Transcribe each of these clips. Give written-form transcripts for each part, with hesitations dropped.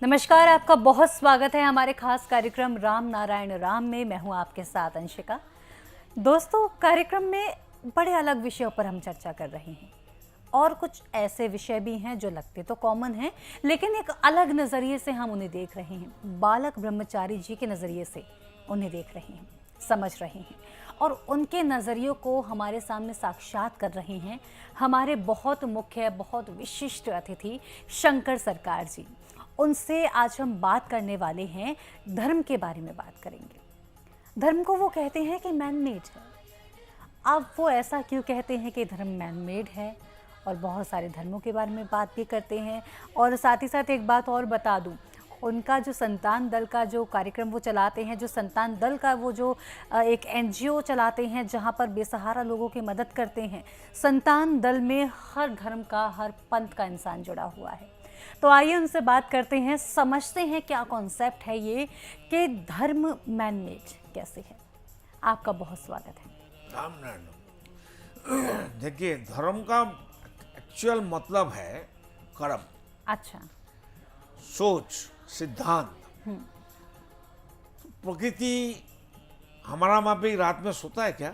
नमस्कार, आपका बहुत स्वागत है हमारे खास कार्यक्रम राम नारायण राम में। मैं हूं आपके साथ अंशिका। दोस्तों, कार्यक्रम में बड़े अलग विषयों पर हम चर्चा कर रहे हैं और कुछ ऐसे विषय भी हैं जो लगते तो कॉमन हैं, लेकिन एक अलग नज़रिए से हम उन्हें देख रहे हैं। बालक ब्रह्मचारी जी के नज़रिए से उन्हें देख रहे हैं, समझ रहे हैं और उनके नज़रियों को हमारे सामने साक्षात कर रहे हैं हमारे बहुत मुख्य, बहुत विशिष्ट अतिथि शंकर सरकार जी। उनसे आज हम बात करने वाले हैं, धर्म के बारे में बात करेंगे। धर्म को वो कहते हैं कि मैन मेड है। अब वो ऐसा क्यों कहते हैं कि धर्म मैन मेड है, और बहुत सारे धर्मों के बारे में बात भी करते हैं। और साथ ही साथ एक बात और बता दूं, उनका जो संतान दल का जो कार्यक्रम वो चलाते हैं, जो संतान दल का वो जो एक एनजीओ चलाते हैं जहां पर बेसहारा लोगों की मदद करते हैं। संतान दल में हर धर्म का, हर पंथ का इंसान जुड़ा हुआ है। तो आइए उनसे बात करते हैं, समझते हैं क्या कॉन्सेप्ट है ये कि धर्म मैन मेड कैसे है। आपका बहुत स्वागत है। राम नारायण। देखिए, धर्म का एक्चुअल मतलब है कर्म, अच्छा, सोच, सिद्धांत। प्रकृति हमारा माँ भी रात में सोता है क्या?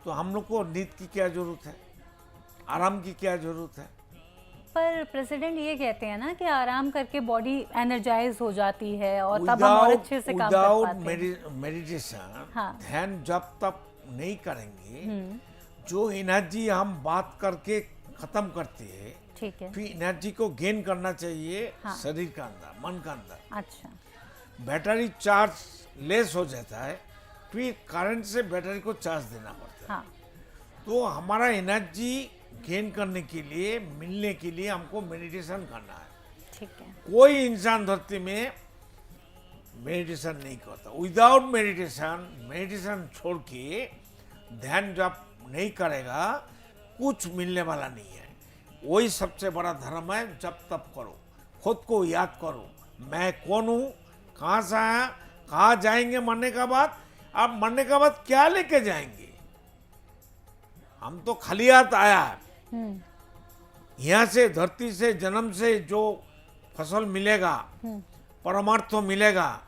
तो हम लोग को नींद की क्या जरूरत है, आराम की क्या जरूरत है? पर प्रेसिडेंट ये कहते हैं ना कि आराम करके बॉडी एनर्जाइज हो जाती है और तब हम और अच्छे से काम कर पाते हैं। मेडिटेशन, हाँ। ध्यान जब तक नहीं करेंगे, जो एनर्जी हम बात करके खत्म करते हैं, ठीक है, फिर एनर्जी को गेन करना चाहिए। हाँ। शरीर का अंदर, मन का अंदर। अच्छा, बैटरी चार्ज लेस हो जाता है, फिर करंट से बैटरी को चार्ज देना पड़ता है। हाँ, तो हमारा एनर्जी गेन करने के लिए, मिलने के लिए हमको मेडिटेशन करना है। ठीक है, कोई इंसान धरती में मेडिटेशन नहीं करता। विदाउट मेडिटेशन, मेडिटेशन छोड़ के ध्यान जब नहीं करेगा, कुछ मिलने वाला नहीं है। वही सबसे बड़ा धर्म है। जब तब करो, खुद को याद करो, मैं कौन हूँ, कहाँ से आया, कहाँ जाएंगे मरने का बाद। आप मरने का बाद क्या लेके जाएंगे? हम तो खाली हाथ आया है। यहाँ से, धरती से, जन्म से जो फसल मिलेगा, परमार्थ मिलेगा,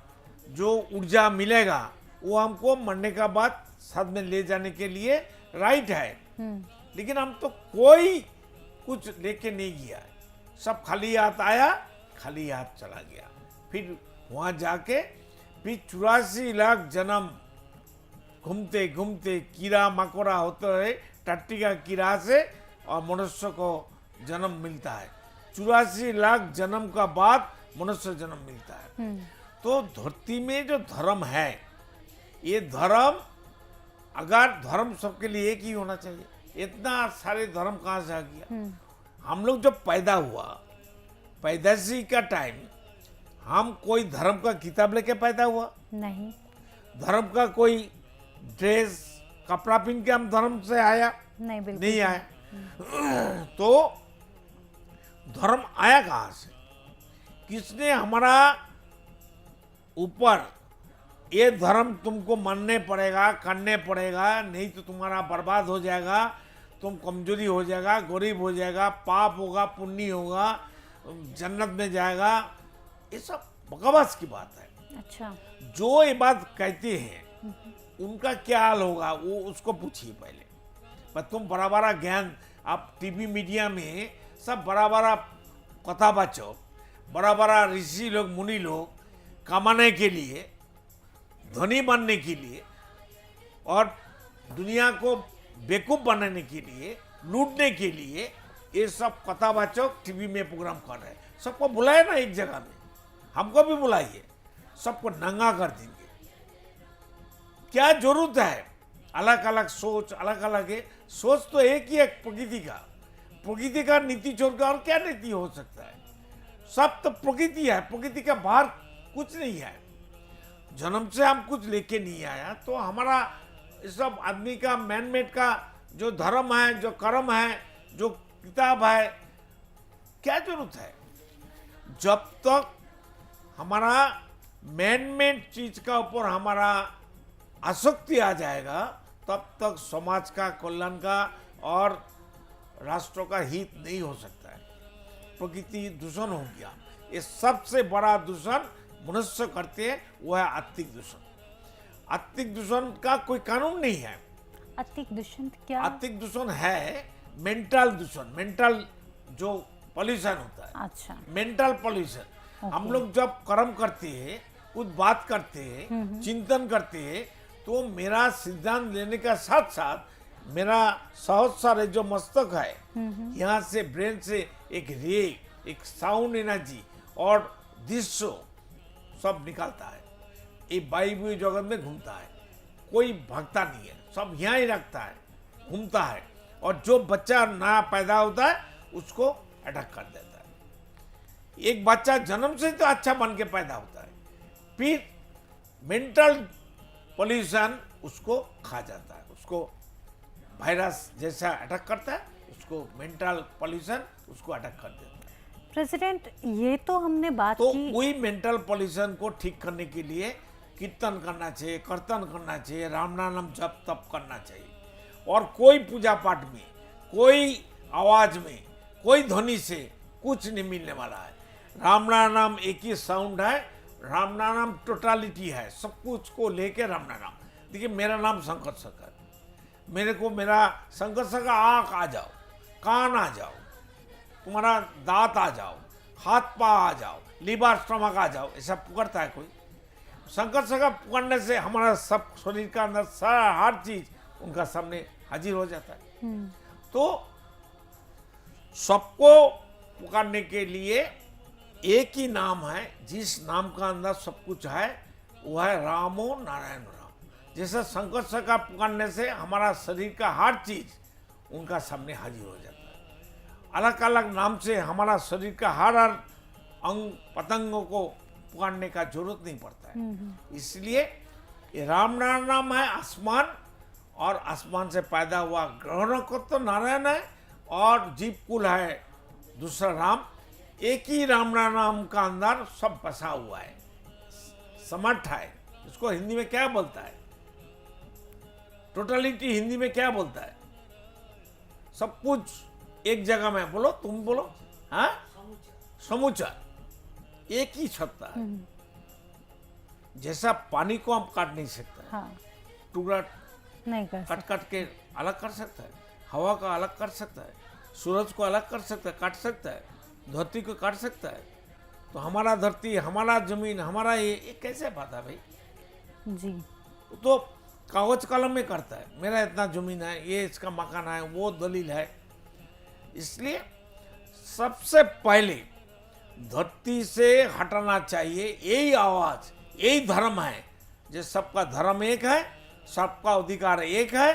जो ऊर्जा मिलेगा, वो हमको मरने का बाद साथ में ले जाने के लिए राइट है। लेकिन हम तो कोई कुछ लेके नहीं गया है। सब खाली हाथ आया, खाली हाथ चला गया। फिर वहाँ जाके फिर 84 लाख जन्म घूमते घूमते कीड़ा मकोड़ा होते हुए, टट्टी का कीड़ा से और मनुष्य को जन्म मिलता है। 84 लाख जन्म का बाद मनुष्य जन्म मिलता है। तो धरती में जो धर्म है, ये धर्म, अगर धर्म सबके लिए एक ही होना चाहिए, इतना सारे धर्म कहाँ से आ गया? हम लोग जब पैदा हुआ, पैदाइशी का टाइम, हम कोई धर्म का किताब लेके पैदा हुआ नहीं, धर्म का कोई ड्रेस, कपड़ा पहन के हम धर्म से आया नहीं, बिल्कुल नहीं आया। तो धर्म आया कहाँ से? किसने हमारा ऊपर ये धर्म तुमको मानने पड़ेगा, करने पड़ेगा, नहीं तो तुम्हारा बर्बाद हो जाएगा, तुम कमजोरी हो जाएगा, गरीब हो जाएगा, पाप होगा, पुण्य होगा, जन्नत में जाएगा, ये सब बकवास की बात है। अच्छा, जो ये बात कहते हैं उनका क्या हाल होगा, वो उसको पूछिए पहले। पर तुम बड़ा बड़ा ज्ञान, आप टीवी मीडिया में सब बड़ा बड़ा कथावाचक, बड़ा बड़ा ऋषि लोग, मुनि लोग कमाने के लिए, धनी बनने के लिए और दुनिया को बेवकूफ बनाने के लिए, लूटने के लिए, ये सब कथावाचक टीवी में प्रोग्राम कर रहे हैं। सबको बुलाए ना एक जगह में, हमको भी बुलाइए, सबको नंगा कर देंगे। क्या जरूरत है? अलग अलग सोच, अलग अलग है। सोच तो एक ही है, प्रकृति का। प्रकृति का नीति छोड़कर और क्या नीति हो सकता है? सब तो प्रकृति है, प्रकृति के बाहर कुछ नहीं है। जन्म से हम कुछ लेके नहीं आया, तो हमारा इस सब आदमी का मैन मेड का जो धर्म है, जो कर्म है, जो किताब है, क्या जरूरत है? जब तक हमारा मैन मेड चीज का ऊपर हमारा आसक्ति आ जाएगा, तब तक समाज का कल्याण का और राष्ट्रों का हित नहीं हो सकता है। प्रकृति दूषण हो गया, ये सबसे बड़ा दूषण मनुष्य करते हैं, वो है आर्थिक दूषण। आर्थिक दूषण का कोई कानून नहीं है। आर्थिक दूषण क्या? आर्थिक दूषण है मेंटल दूषण, मेंटल जो पॉल्यूशन होता है, अच्छा, मेंटल पॉल्यूशन। हम लोग जब कर्म करते हैं, कुछ बात करते हैं, चिंतन करते हैं, तो मेरा सिद्धांत लेने का साथ साथ मेरा बहुत सारे जो मस्तक है, यहाँ से ब्रेन से एक रे, एक साउंड एनर्जी और दृश्य सब निकलता है, ये वायु जगत में घूमता है, कोई भागता नहीं है, सब यहाँ ही रखता है, घूमता है। और जो बच्चा नया पैदा होता है उसको अटैक कर देता है। एक बच्चा जन्म से तो अच्छा बन के पैदा होता है, फिर मेंटल पॉल्यूशन उसको खा जाता है, उसको वायरस जैसा अटैक करता है, उसको मेंटल पॉल्यूशन उसको अटैक कर देता है। प्रेसिडेंट, ये तो हमने बात तो की। वही मेंटल पॉल्यूशन को ठीक करने के लिए कीर्तन करना चाहिए, कीर्तन करना चाहिए, राम नाम जप तप करना चाहिए। और कोई पूजा पाठ में, कोई आवाज में, कोई ध्वनि से कुछ नहीं मिलने वाला है। राम नाम एक ही साउंड है, राम नाम टोटालिटी है, सब कुछ को लेके राम नाम। देखिए मेरा नाम शंकर शंकर, मेरे को मेरा शंकर शंकर आँख आ जाओ, कान आ जाओ, तुम्हारा दांत आ जाओ, हाथ पा आ जाओ, लीवर स्टमक आ जाओ, ऐसा पुकारता है कोई? शंकर शंकर पुकारने से हमारा सब शरीर का अंदर सारा हर चीज उनका सामने हाजिर हो जाता है। तो सबको पुकारने के लिए एक ही नाम है, जिस नाम का अंदर सब कुछ है, वो है रामो नारायण राम। जैसे शंकर शंकर पुकारने से हमारा शरीर का हर चीज उनका सामने हाजिर हो जाता है। अलग अलग नाम से हमारा शरीर का हर अंग पतंगों को पुकारने का जरूरत नहीं पड़ता है। इसलिए ये राम नाम है आसमान, और आसमान से पैदा हुआ ग्रहों को तो नारायण है, और जीव कुल है दूसरा राम। एक ही राम नाम का अंदर सब बसा हुआ है, समर्थ है। इसको हिंदी में क्या बोलता है? टोटलिटी हिंदी में क्या बोलता है? सब कुछ एक जगह में, बोलो, तुम बोलो। हाँ, समूचा एक ही सत्ता है। जैसा पानी को हम काट नहीं सकते, हाँ, टुकड़ा नहीं कर कट कट के अलग कर सकता है, हवा का अलग कर सकता है, सूरज को अलग कर सकता है, काट सकता है, धरती को काट सकता है। तो हमारा धरती, हमारा जमीन, हमारा ये कैसे बात है भाई? जी, तो कागज कलम में करता है, मेरा इतना जमीन है, ये इसका मकान है, वो दलील है। इसलिए सबसे पहले धरती से हटाना चाहिए, यही आवाज, यही धर्म है। जो सबका धर्म एक है, सबका अधिकार एक है,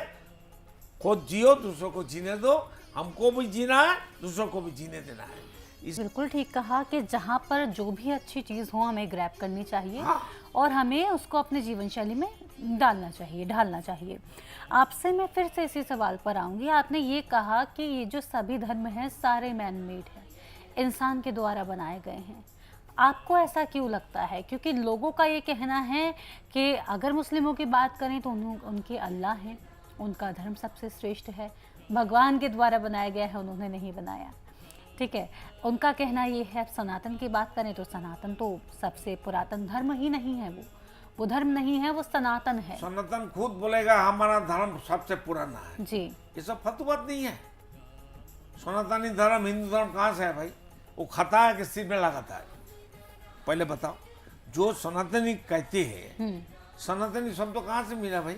खुद जियो, दूसरों को जीने दो, हमको भी जीना है, दूसरों को भी जीने देना है। बिल्कुल ठीक कहा कि जहाँ पर जो भी अच्छी चीज़ हो हमें ग्रैब करनी चाहिए, हाँ। और हमें उसको अपने जीवन शैली में डालना चाहिए, ढालना चाहिए। आपसे मैं फिर से इसी सवाल पर आऊँगी। आपने ये कहा कि ये जो सभी धर्म हैं सारे मैन मेड हैं, इंसान के द्वारा बनाए गए हैं। आपको ऐसा क्यों लगता है? क्योंकि लोगों का ये कहना है कि अगर मुस्लिमों की बात करें तो उनके अल्लाह हैं, उनका धर्म सबसे श्रेष्ठ है, भगवान के द्वारा बनाया गया है, उन्होंने नहीं बनाया। ठीक है, उनका कहना ये है। सनातन की बात करें तो सनातन तो सबसे पुरातन धर्म ही नहीं है, वो धर्म नहीं है, वो सनातन है। सनातन खुद बोलेगा हमारा धर्म सबसे पुराना है। जी, ये सब फतुवत नहीं है। सनातनी धर्म, हिंदू धर्म कहाँ से है भाई? वो खाता है कि सिर में लगाता है? पहले बताओ। जो सनातनी कहते हैं, सनातनी शब्द तो कहाँ से मिला भाई?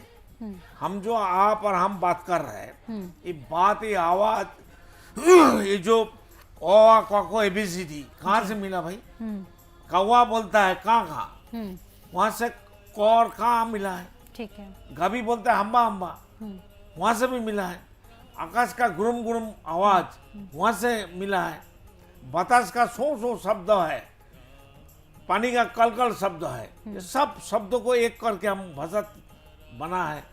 हम जो आप और हम बात कर रहे हैं, ये बात, ये आवाज, ये जो ओ को एबीसीडी कहाँ से मिला भाई? कौवा बोलता है कहाँ, वहां से कौर कहाँ मिला है? ठीक है। गभी बोलता है हम्बा हम्बा, वहां से भी मिला है। आकाश का गुरुम गुरुम आवाज वहां से मिला है। बतास का सो सो शब्द है, पानी का कल कल शब्द है। ये सब शब्दों को एक करके हम भाषा बना है,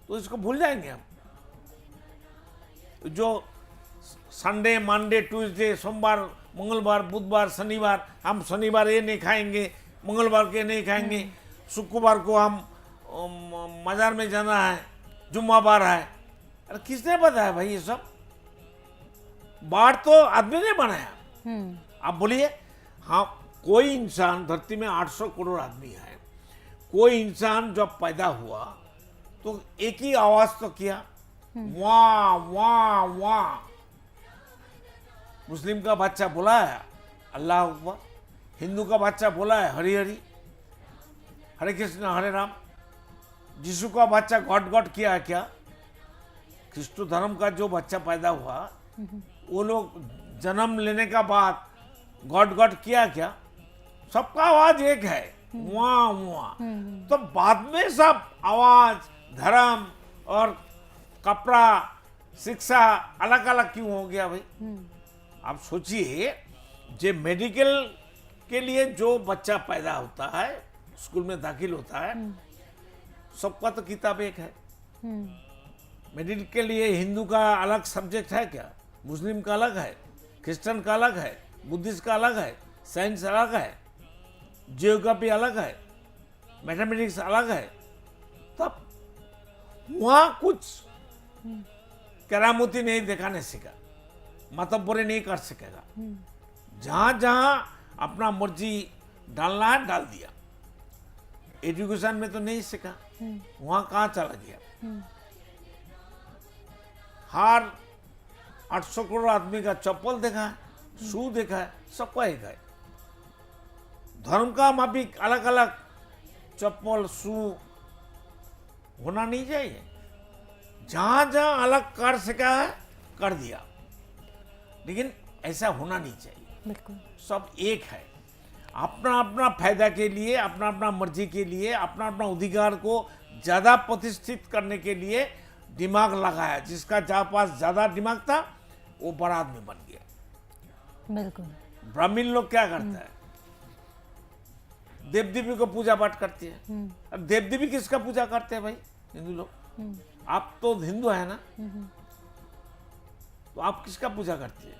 तो इसको भूल जाएंगे हम। जो संडे, मंडे, ट्यूसडे, सोमवार, मंगलवार, बुधवार, शनिवार, हम शनिवार ये नहीं खाएंगे, मंगलवार के नहीं खाएंगे, शुक्रवार को हम मजार में जाना है, जुम्मावार है। अरे किसने बताया भाई? ये सब बार तो आदमी ने बनाया। आप बोलिए, हाँ, कोई इंसान धरती में 800 करोड़ आदमी है, कोई इंसान जब पैदा हुआ तो एक ही आवाज तो किया, वाह वाह वाह। मुस्लिम का बच्चा बोला है अल्लाह अकबर, हिंदू का बच्चा बोला है हरि हरि, हरे कृष्ण हरे राम। यीशु का बच्चा गॉड गॉड किया है क्या? क्रिस्टो धर्म का जो बच्चा पैदा हुआ वो लोग जन्म लेने का बाद गॉड गॉड किया क्या? सबका आवाज एक है, वाह वाह। तो बाद में सब आवाज, धर्म और कपड़ा, शिक्षा अलग अलग क्यों हो गया भाई? आप सोचिए, जो मेडिकल के लिए जो बच्चा पैदा होता है, स्कूल में दाखिल होता है, सबका तो किताब एक है। मेडिकल के लिए हिंदू का अलग सब्जेक्ट है क्या? मुस्लिम का अलग है, क्रिश्चियन का अलग है, बुद्धिस्ट का अलग है, साइंस अलग है, जियोग्राफी अलग है, मैथमेटिक्स अलग है। तब वहां कुछ करामती नहीं दिखाने सीखा, मतब्बरी नहीं कर सकेगा। जहां जहां अपना मर्जी डालना है डाल दिया। एजुकेशन में तो नहीं सीखा, वहां कहाँ चला गया? हर 800 करोड़ आदमी का चप्पल देखा है, शू देखा है, सबका एक है। धर्म का माफी अलग अलग चप्पल शू होना नहीं चाहिए। जहां जहां अलग कर सका है कर दिया, लेकिन ऐसा होना नहीं चाहिए। बिल्कुल, सब एक है। अपना अपना फायदा के लिए, अपना अपना मर्जी के लिए, अपना अपना अधिकार को ज्यादा प्रतिष्ठित करने के लिए दिमाग लगाया। जिसका जहाँ पास ज्यादा दिमाग था वो बड़ा आदमी बन गया। बिल्कुल। ब्राह्मण लोग क्या करता है? देव देवी को पूजा पाठ करती है। अब देव देवी किसका पूजा करते हैं भाई? हिंदू लोग। आप तो हिंदू है ना, तो आप किसका पूजा करती है?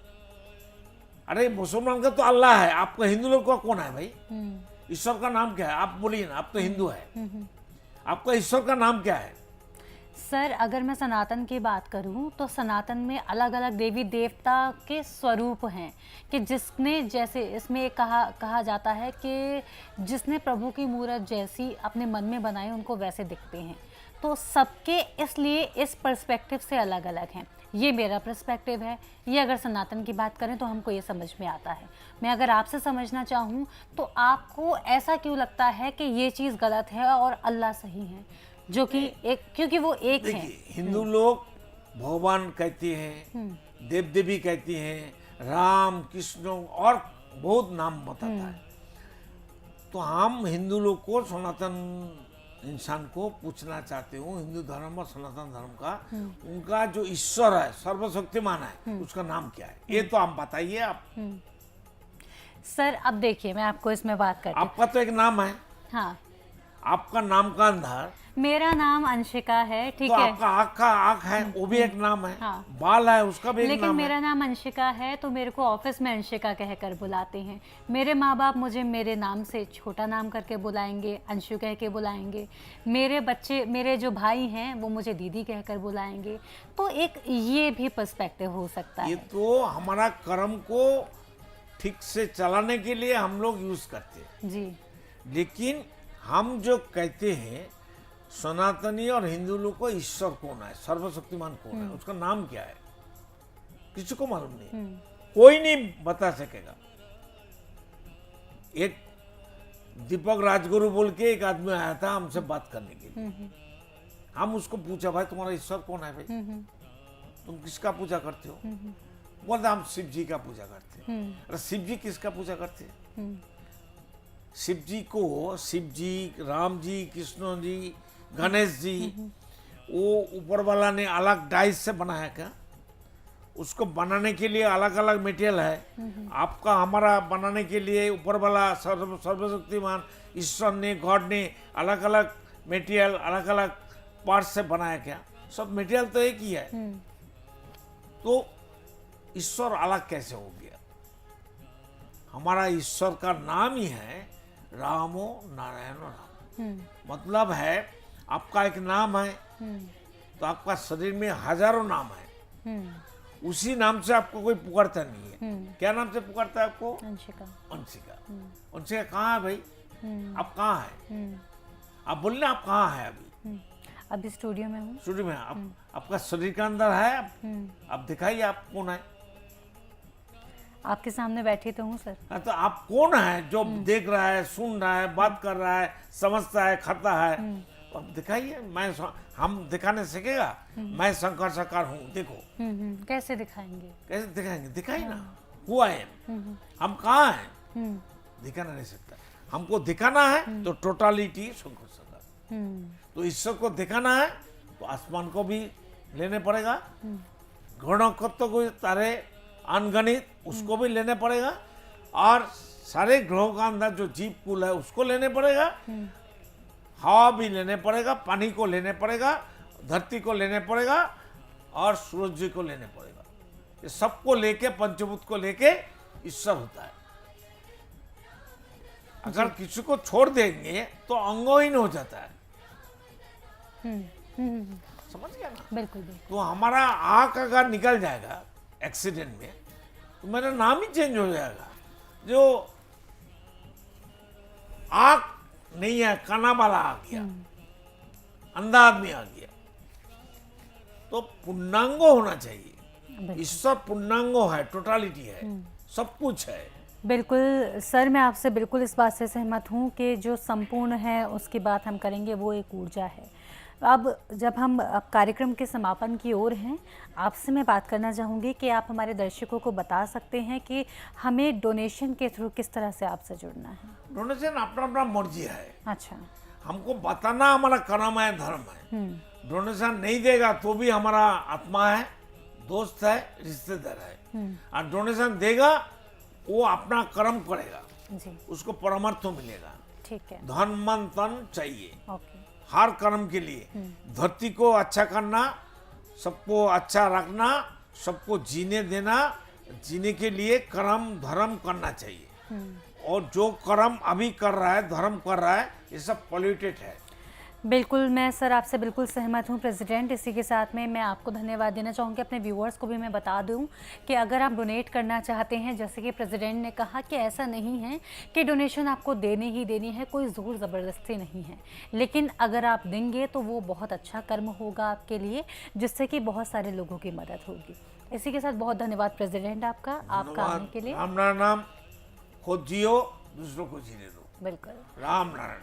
अरे मुसलमान का तो अल्लाह है, आपका हिंदू लोग का कौन है भाई? ईश्वर का नाम क्या है? आप बोलिए ना, आप तो हिंदू है, आपका ईश्वर का नाम क्या है? सर, अगर मैं सनातन की बात करूं तो सनातन में अलग अलग देवी देवता के स्वरूप हैं कि जिसने, जैसे इसमें कहा जाता है कि जिसने प्रभु की मूरत जैसी अपने मन में बनाई उनको वैसे दिखते हैं। तो सबके इसलिए इस पर्सपेक्टिव से अलग अलग हैं। ये मेरा पर्सपेक्टिव है। ये अगर सनातन की बात करें तो हमको ये समझ में आता है। मैं अगर आपसे समझना चाहूँ तो आपको ऐसा क्यों लगता है कि ये चीज़ गलत है और अल्लाह सही है, जो कि एक, क्योंकि वो एक है। हिंदू लोग भगवान कहते हैं, देव देवी कहती हैं, राम कृष्ण और बहुत नाम बताता है। तो हम हिंदू लोग को, सनातन इंसान को पूछना चाहते हूँ, हिंदू धर्म और सनातन धर्म का उनका जो ईश्वर है, सर्वशक्तिमान है, उसका नाम क्या है? ये तो आप बताइए। आप सर, अब देखिए, मैं आपको इसमें बात करती हूँ। आपका तो एक नाम है। हाँ, आपका नाम का अंदर, मेरा नाम अंशिका है, ठीक तो है। आपका आँख का आँख है, वो भी एक नाम है। हाँ। बाल है, उसका भी एक लेकिन नाम मेरा है। नाम अंशिका है तो मेरे को ऑफिस में अंशिका कहकर बुलाते हैं। मेरे माँ बाप मुझे मेरे नाम से छोटा नाम करके बुलाएंगे, अंशु कह के बुलाएंगे। मेरे बच्चे, मेरे जो भाई हैं वो मुझे दीदी कहकर बुलाएंगे। तो एक ये भी पर्सपेक्टिव हो सकता ये है। तो हमारा कर्म को ठीक से चलाने के लिए हम लोग यूज करते हैं। जी, लेकिन हम जो कहते हैं सनातनी और हिंदू लोग को ईश्वर कौन है, सर्वशक्तिमान कौन है, उसका नाम क्या है, किसी को मालूम नहीं। कोई नहीं बता सकेगा। एक दीपक राजगुरु बोल के एक आदमी आया था हमसे बात करने के लिए। हम उसको पूछा, भाई तुम्हारा ईश्वर कौन है भाई, तुम किसका पूजा करते हो? बोलते हम शिव जी का पूजा करते हैं। अरे शिव जी किसका पूजा करते हैं? शिव जी को, शिव जी, राम जी, कृष्ण जी, गणेश जी, वो ऊपर वाला ने अलग डाइस से बनाया क्या? उसको बनाने के लिए अलग अलग मटेरियल है। आपका हमारा बनाने के लिए ऊपर वाला सर्वशक्तिमान ईश्वर ने, गॉड ने अलग अलग मटेरियल, अलग अलग पार्ट से बनाया क्या? सब मटेरियल तो एक ही है। तो ईश्वर अलग कैसे हो गया? हमारा ईश्वर का नाम ही है रामो नारायण राम। मतलब है आपका एक नाम है तो आपका शरीर में हजारों नाम है। उसी नाम से आपको कोई पुकारता नहीं है। क्या नाम से पुकारता है आपको? अंशिका। अंशिका। अंशिका कहाँ है भाई? आप कहाँ है? आप बोलना आप कहाँ है अभी? अभी स्टूडियो में हूँ। स्टूडियो में आपका शरीर के अंदर है? आप दिखाइए आप कौन है? आपके सामने बैठी तो हूँ सर। हाँ, तो आप कौन है जो देख रहा है, सुन रहा है, बात कर रहा है, समझता है, खाता है? अब दिखाइए। हम दिखाने सीखेगा। मैं शंकर साकार हूँ, देखो। कैसे दिखाएंगे? कैसे दिखाएंगे? दिखाइए ना। हुआ है हम कहाँ हैं? दिखाना नहीं सकता। हमको दिखाना है तो टोटालिटी शंकर साकार। तो ईश्वर को दिखाना है तो आसमान को भी लेने पड़ेगा, गणकत्व को तारे अनगणित उसको भी लेने पड़ेगा, और सारे ग्रहों का अंदर जो जीव कुल है उसको लेने पड़ेगा, हवा भी लेने पड़ेगा, पानी को लेने पड़ेगा, धरती को लेने पड़ेगा, और सूरज जी को लेने पड़ेगा। ये सबको लेके, पंचभूत को लेके ईश्वर होता है। अगर किसी को छोड़ देंगे तो अंगहीन हो जाता है। समझ गया ना? बिल्कुल बिल्कुल। तो हमारा आँख अगर निकल जाएगा एक्सीडेंट में तो मेरा नाम ही चेंज हो जाएगा। जो आँख नहीं है, काना वाला आ गया, अंधा आदमी आ गया। तो पूर्णांगो होना चाहिए। ईश्वर पूर्णांगो है, टोटालिटी है, सब कुछ है। बिल्कुल सर, मैं आपसे बिल्कुल इस बात से सहमत हूँ कि जो संपूर्ण है उसकी बात हम करेंगे, वो एक ऊर्जा है। अब जब हम कार्यक्रम के समापन की ओर हैं, आपसे मैं बात करना चाहूँगी कि आप हमारे दर्शकों को बता सकते हैं कि हमें डोनेशन के थ्रू किस तरह से आपसे जुड़ना है? डोनेशन अपना अपना मर्जी है। अच्छा। हमको बताना हमारा कर्म है, धर्म है। डोनेशन नहीं देगा तो भी हमारा आत्मा है, दोस्त है, रिश्तेदार है। और डोनेशन देगा वो अपना कर्म करेगा जी, उसको परमार्थ मिलेगा। ठीक है। धन मन तन चाहिए ओके। हर कर्म के लिए। धरती को अच्छा करना, सबको अच्छा रखना, सबको जीने देना, जीने के लिए कर्म धर्म करना चाहिए। और जो कर्म अभी कर रहा है, धर्म कर रहा है, ये सब पॉल्यूटेड है। बिल्कुल, मैं सर आपसे बिल्कुल सहमत हूँ प्रेसिडेंट। इसी के साथ में मैं आपको धन्यवाद देना चाहूँगी। अपने व्यूअर्स को भी मैं बता दूँ कि अगर आप डोनेट करना चाहते हैं, जैसे कि प्रेसिडेंट ने कहा कि ऐसा नहीं है कि डोनेशन आपको देनी ही देनी है, कोई ज़ोर ज़बरदस्ती नहीं है, लेकिन अगर आप देंगे तो वो बहुत अच्छा कर्म होगा आपके लिए, जिससे कि बहुत सारे लोगों की मदद होगी। इसी के साथ बहुत धन्यवाद प्रेसिडेंट आपका आने के लिए। राम नारायण, खुद जियो, दूसरों को जीने दो। बिल्कुल, राम नारायण।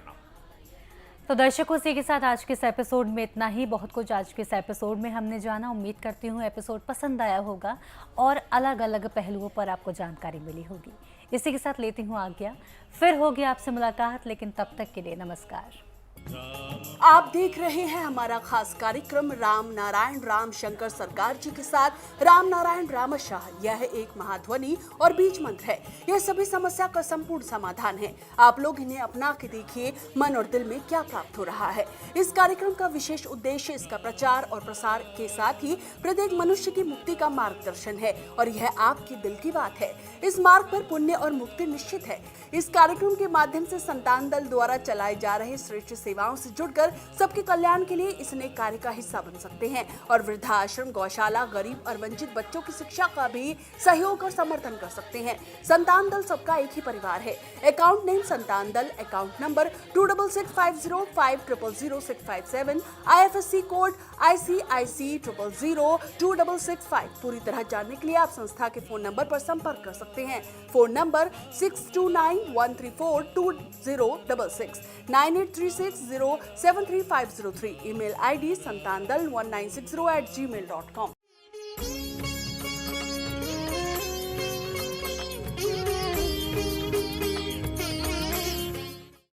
तो दर्शकों, इसी के साथ आज के इस एपिसोड में इतना ही। बहुत कुछ आज के इस एपिसोड में हमने जाना। उम्मीद करती हूँ एपिसोड पसंद आया होगा और अलग अलग पहलुओं पर आपको जानकारी मिली होगी। इसी के साथ लेती हूँ आज्ञा, फिर होगी आपसे मुलाकात, लेकिन तब तक के लिए नमस्कार। आप देख रहे हैं हमारा खास कार्यक्रम राम नारायण राम शंकर सरकार जी के साथ राम नारायण रामशाह। यह एक महाध्वनि और बीज मंत्र है। यह सभी समस्या का संपूर्ण समाधान है। आप लोग इन्हें अपना के देखिए, मन और दिल में क्या प्राप्त हो रहा है। इस कार्यक्रम का विशेष उद्देश्य इसका प्रचार और प्रसार के साथ ही प्रत्येक मनुष्य की मुक्ति का मार्गदर्शन है, और यह आपके दिल की बात है। इस मार्ग पर पुण्य और मुक्ति निश्चित है। इस कार्यक्रम के माध्यम से संतान दल द्वारा चलाए जा रहे श्रेष्ठ सेवाओं से जुड़कर सबके कल्याण के लिए इस नए कार्य का हिस्सा बन सकते हैं, और वृद्धाश्रम, गौशाला, गरीब और वंचित बच्चों की शिक्षा का भी सहयोग और समर्थन कर सकते हैं। संतान दल सबका एक ही परिवार है। अकाउंट नेम संतान दल, account number 266505000657, IFSC code ICIC 000265। पूरी तरह जानने के लिए आप संस्था के फोन नंबर पर संपर्क कर सकते हैं। Phone number 6291342066, 9836073503। Email ID santandal1960@gmail.com।